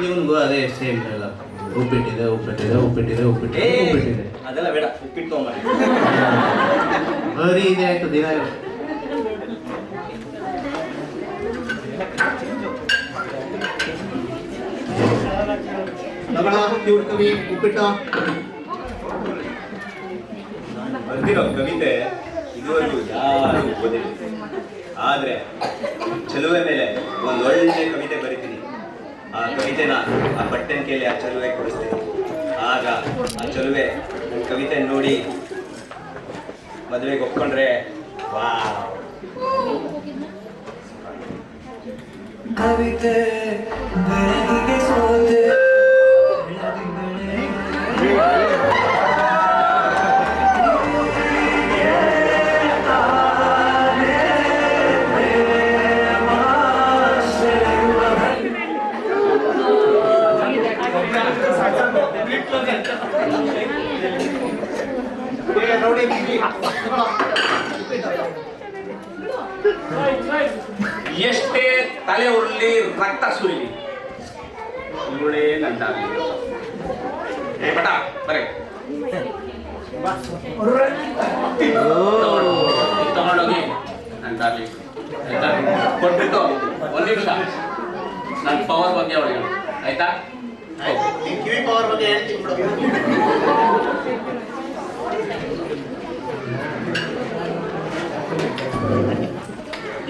ಇವನಿಗೂ ಅದೇ ಸೇಮ್ ಎಲ್ಲ ಉಪ್ಪಿಟ್ಟಿದೆ ಉಪ್ಪಿಟ್ಟಿದೆ ಉಪ್ಪಿಟ್ಟಿದೆ ಉಪ್ಪಿಟ್ಟಿದೆ ಉಪ್ಪಿಟ್ಟಿದೆ ಅದೆಲ್ಲ ಬೇಡ, ಉಪ್ಪಿಟ್ಟು ತೊಗೊಂಬನ್ನಿ. ಬರೀ ಇದೆ ಆಯ್ತು ದಿನ. ಉಪ್ಪಿಟ್ಟು ಬರ್ದಿರೋ ಕವಿತೆ ಇದುವರೆಗೂ ಯಾರು ಓದಿಲ್ಲ. ಆದರೆ ಚೆಲುವೆ ಮೇಲೆ ಒಂದು ಒಳ್ಳೆ ಕವಿತೆ ಬರಿತೀನಿ. ಆ ಕವಿತೆನ ಆ ಬಟ್ಟೆನ ಆ ಚೆಲುವೆ ಕೊಡಿಸ್ತೀನಿ. ಆಗ ಆ ಚೆಲುವೆ ನನ್ನ ಕವಿತೆ ನೋಡಿ ಮದುವೆಗೆ ಒಪ್ಕೊಂಡ್ರೆ ವಾ. ಕವಿತೆ ಬೆಳಗಿಗೆ ಸೋತೆ ಎಷ್ಟೇ ತಲೆ ಉರುಳಿ ರಕ್ತ ಸುರಿಲಿ ಇವಳೇ ನಂದಾಗಲಿ. ಏ ಬಟ ಬರೇ ತಗೊಂಡೋಗಿ ನಂದಾಗಲಿ ಕೊಟ್ಬಿಟ್ಟು ಒಂದು ನಿಮಿಷ ನನ್ನ ಪವರ್ ಬಗ್ಗೆ ಅವಳಿಗೆ ಆಯ್ತಾ? ಕಿವಿ ಪವರ್ ಬಗ್ಗೆ ಹೇಳ್ತೀನಿ ಬಿಡು.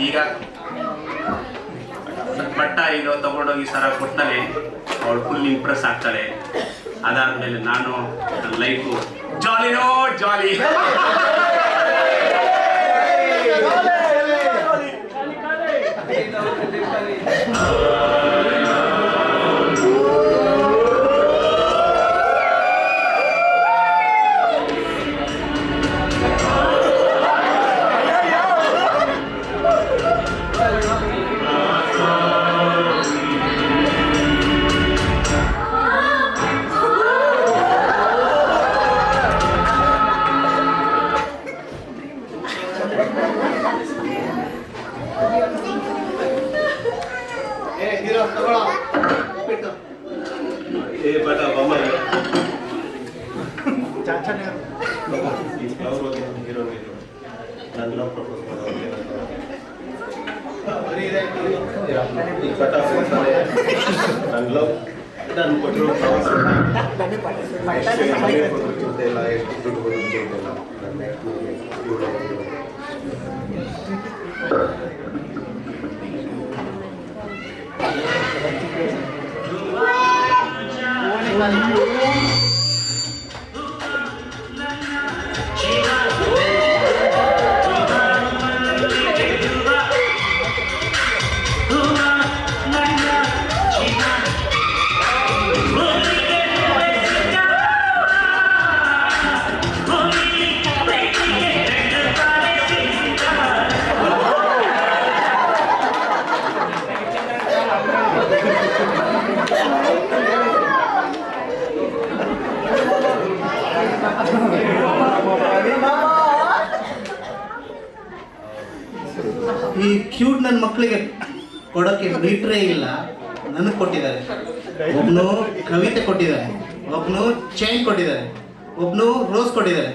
ಈಗ ಬಟ್ಟ ಇದು ತಗೊಂಡೋಗಿ ಸರ ಕೊಡ್ತಾನೆ, ಅವಳು ಫುಲ್ ಇಂಪ್ರೆಸ್ ಆಗ್ತಾಳೆ. ಅದಾದ್ಮೇಲೆ ನಾನು ನನ್ನ ಲೈಫು ಜಾಲಿನೋ ಜಾಲಿ. ಏ ಬಟ ಬೊಮ್ಮ ನನ್ನ ಪ್ರಪೋಸ್ ನನ್ನ ಲವ್ ನಾನು ಕೊಟ್ಟಿರೋ ಇಲ್ಲ ಎಷ್ಟು ದುಡ್ಡು ಬರುತ್ತಿಲ್ಲ ನನ್ನ ಈ ಕ್ಯೂಟ್ ನನ್ನ ಮಕ್ಕಳಿಗೆ ಕೊಡೋಕ್ಕೆ ಮೀಟ್ರೇ ಇಲ್ಲ, ನನಗೆ ಕೊಟ್ಟಿದ್ದಾರೆ. ಒಬ್ಬನು ಕವಿತೆ ಕೊಟ್ಟಿದ್ದಾರೆ, ಒಬ್ಬನು ಚೈನ್ ಕೊಟ್ಟಿದ್ದಾರೆ, ಒಬ್ಬನು ರೋಸ್ ಕೊಟ್ಟಿದ್ದಾರೆ.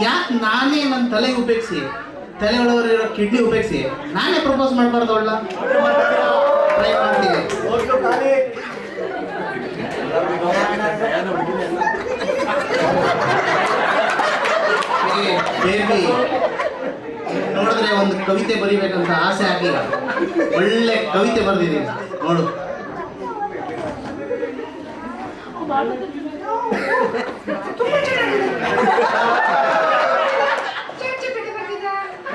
ಯಾಕೆ ನಾನೇ ನನ್ನ ತಲೆಗೆ ಉಪಯೋಗಿಸಿ, ತಲೆ ಒಳಗಿರೋ ಕಿಡ್ನಿ ಉಪಯೋಗಿಸಿ ನಾನೇ ಪ್ರಪೋಸ್ ಮಾಡಬಾರ್ದು? ಅವಳ ಟ್ರೈ ಮಾಡ್ತೀನಿ. ಬೇಬಿ ನೋಡಿದ್ರೆ ಒಂದು ಕವಿತೆ ಬರಿಬೇಕಂತ ಆಸೆ ಆಗಿ ಒಳ್ಳೆ ಕವಿತೆ ಬರೆದಿದ್ದೀನಿ ನೋಡು.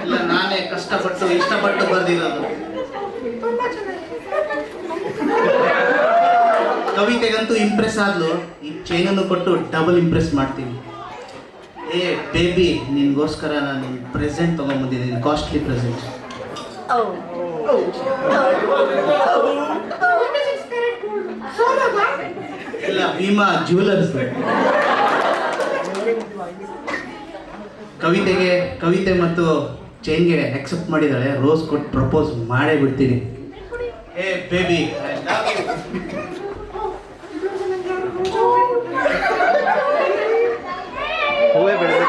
ಇಲ್ಲ, ನಾನೇ ಕಷ್ಟಪಟ್ಟು ಇಷ್ಟಪಟ್ಟು ಬರೆದಿರೋದು. ಕವಿತೆಗಂತೂ ಇಂಪ್ರೆಸ್ ಆದ್ಲು, ಈ ಚೈನನ್ನು ಕೊಟ್ಟು ಡಬಲ್ ಇಂಪ್ರೆಸ್ ಮಾಡ್ತೀನಿ. ಏ ಬೇಬಿ, ನಿನ್ಗೋಸ್ಕರ ನಾನು ಪ್ರೆಸೆಂಟ್ ತೊಗೊಂಡ್ಬಂದಿದ್ದೀನಿ, ಕಾಸ್ಟ್ಲಿ ಪ್ರೆಸೆಂಟ್. ಇಲ್ಲ, ಭೀಮಾ ಜ್ಯುವೆಲರ್ಸ್. ಕವಿತೆ ಮತ್ತು ಚೈನ್ಗೆ ಅಕ್ಸೆಪ್ಟ್ ಮಾಡಿದ್ದಾಳೆ, ರೋಸ್ ಕೊಟ್ಟು ಪ್ರಪೋಸ್ ಮಾಡೇ ಬಿಡ್ತೀನಿ. ಏ ಬೇಬಿ, ಹೂವೇ ಬೆಳೆದ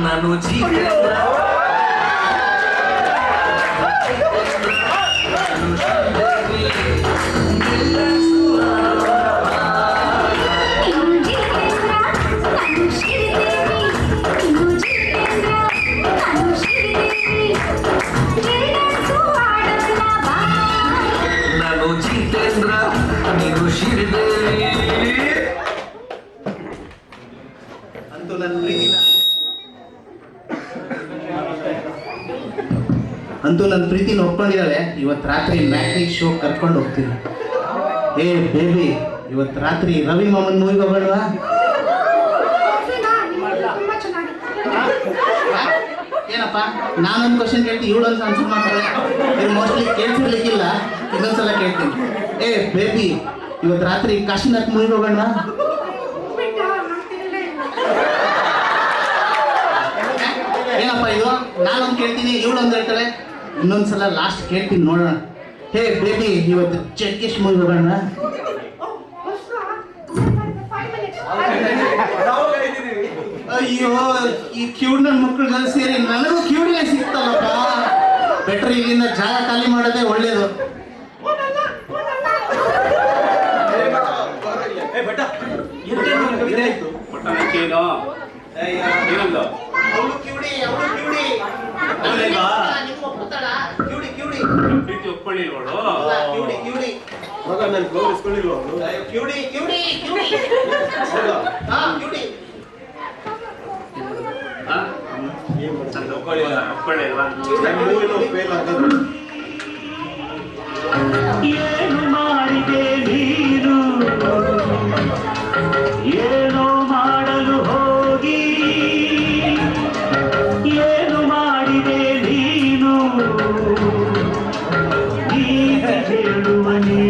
ನಾನು ಜಿತೇಂದ್ರ ನಾನು ಜಿತೇಂದ್ರ ನೀನು ಶ್ರೀದೇವಿ. ಅಂತೂ ನನ್ನ ಪ್ರೀತಿನ ಒಪ್ಕೊಂಡಿದ್ದಾಳೆ. ಇವತ್ತು ರಾತ್ರಿ ಮ್ಯಾಟ್ನಿಕ್ ಶೋ ಕರ್ಕೊಂಡು ಹೋಗ್ತೀನಿ. ಏ ಬೇಬಿ, ಇವತ್ತು ರಾತ್ರಿ ರವಿ ಮಾಮನ್ ಮೂವಿಗೆ ಹೋಗೋಣವಾ? ಏನಪ್ಪ, ನಾನೊಂದು ಕ್ವಶನ್ ಕೇಳ್ತೀನಿ, ಇವಳೊಂದು ಆನ್ಸರ್ ಮಾಡ್ತಾಳೆ. ಇದು ಮೋಸ್ಟ್ಲಿ ಕೇಳ್ತಿರ್ಲಿಕ್ಕಿಲ್ಲ, ಇನ್ನೊಂದ್ಸಲ ಕೇಳ್ತೀನಿ. ಏ ಬೇಬಿ, ಇವತ್ತು ರಾತ್ರಿ ಕಾಶಿನಾಥ್ ಮೂವಿಗೆ ಹೋಗೋಣವಾ? ಏನಪ್ಪ ಇದು, ನಾನೊಂದು ಕೇಳ್ತೀನಿ, ಇವಳೊಂದು ಹೇಳ್ತಾಳೆ. ಇನ್ನೊಂದ್ಸಲ ಲಾಸ್ಟ್ ಕೇಳ್ತೀನಿ, ನೋಡೋಣ. ಹೇ ಬೇಬಿ, ಇವತ್ತು ಚೆಕ್ಕಿಶ್ ಮೂವಿ ಹೋಗೋಣ? ಅಯ್ಯೋ, ಈ ಕ್ಯೂಡ್ ನನ್ನ ಮಕ್ಕಳುಗಳು ಸೇರಿ ನನಗೂ ಕ್ಯೂಡ್ನೇ ಸಿಗ್ತಲ್ಲಪ್ಪ. ಬೆಟ್ರ್ ಇಲ್ಲಿಂದ ಜಾಗ ಖಾಲಿ ಮಾಡೋದೇ ಒಳ್ಳೇದು. ಪ್ರೀತಿ ಒಪ್ಕೊಳ್ಳಿಲ್ವಳು? ಒಪ್ಕೊಳ್ಳಿಲ್ವಾ? ಏನು ಮಾಡಿದೆ ನೀನು, ಏನೋ ಮಾಡಲು ಹೋಗಿ, ಏನು ಮಾಡಿದೆ ನೀನು, ನೀತಿ ಹೇಳುವ ನೀ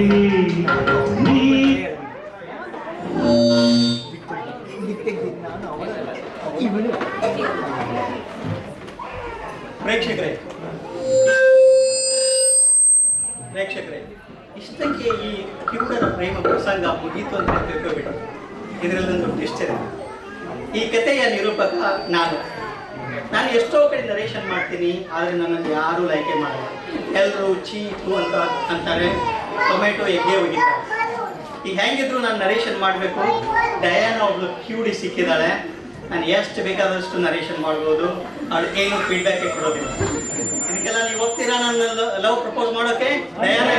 ಪ್ರೇಕ್ಷಕರೇ, ಇಷ್ಟಕ್ಕೆ ಈ ಕ್ಯೂಡರ ಪ್ರೇಮ ಪ್ರಸಂಗ ಮುಗೀತು ಅಂತ ತಿಳ್ಕೊಬಿಟ್ಟು ಇದರಲ್ಲೊಂದು ಟ್ವಿಸ್ಟ್ ಇದೆ. ಈ ಕಥೆಯ ನಿರೂಪಕ ನಾನು ಎಷ್ಟೋ ಕಡೆ ನರೇಷನ್ ಮಾಡ್ತೀನಿ, ಆದರೆ ನನ್ನನ್ನು ಯಾರೂ ಲೈಕೆ ಮಾಡಲ್ಲ. ಎಲ್ಲರೂ ಚೀಟು ಅಂತ ಅಂತಾರೆ, ಟೊಮೆಟೊ ಎಗ್ಗೆ ಹೋಗಿದ್ದಾರೆ. ಈಗ ಹೆಂಗಿದ್ರು ನಾನು ನರೇಷನ್ ಮಾಡಬೇಕು. ಡಯಾನಾ ಒಬ್ಳು ಕ್ಯೂಡಿ ಸಿಕ್ಕಿದ್ದಾಳೆ, ನಾನು ಎಷ್ಟು ಬೇಕಾದಷ್ಟು ನರೇಷನ್ ಮಾಡ್ಬೋದು, ಅವಳು ಏನು ಫೀಡ್ಬ್ಯಾಕೇ ಕೊಡೋದಿಲ್ಲ. ಇದಕ್ಕೆಲ್ಲ ನೀವು ಹೋಗ್ತೀರಾ ನನ್ನ ಲವ್ ಪ್ರಪೋಸ್ ಮಾಡೋಕ್ಕೆ? ಡಯಾನಾ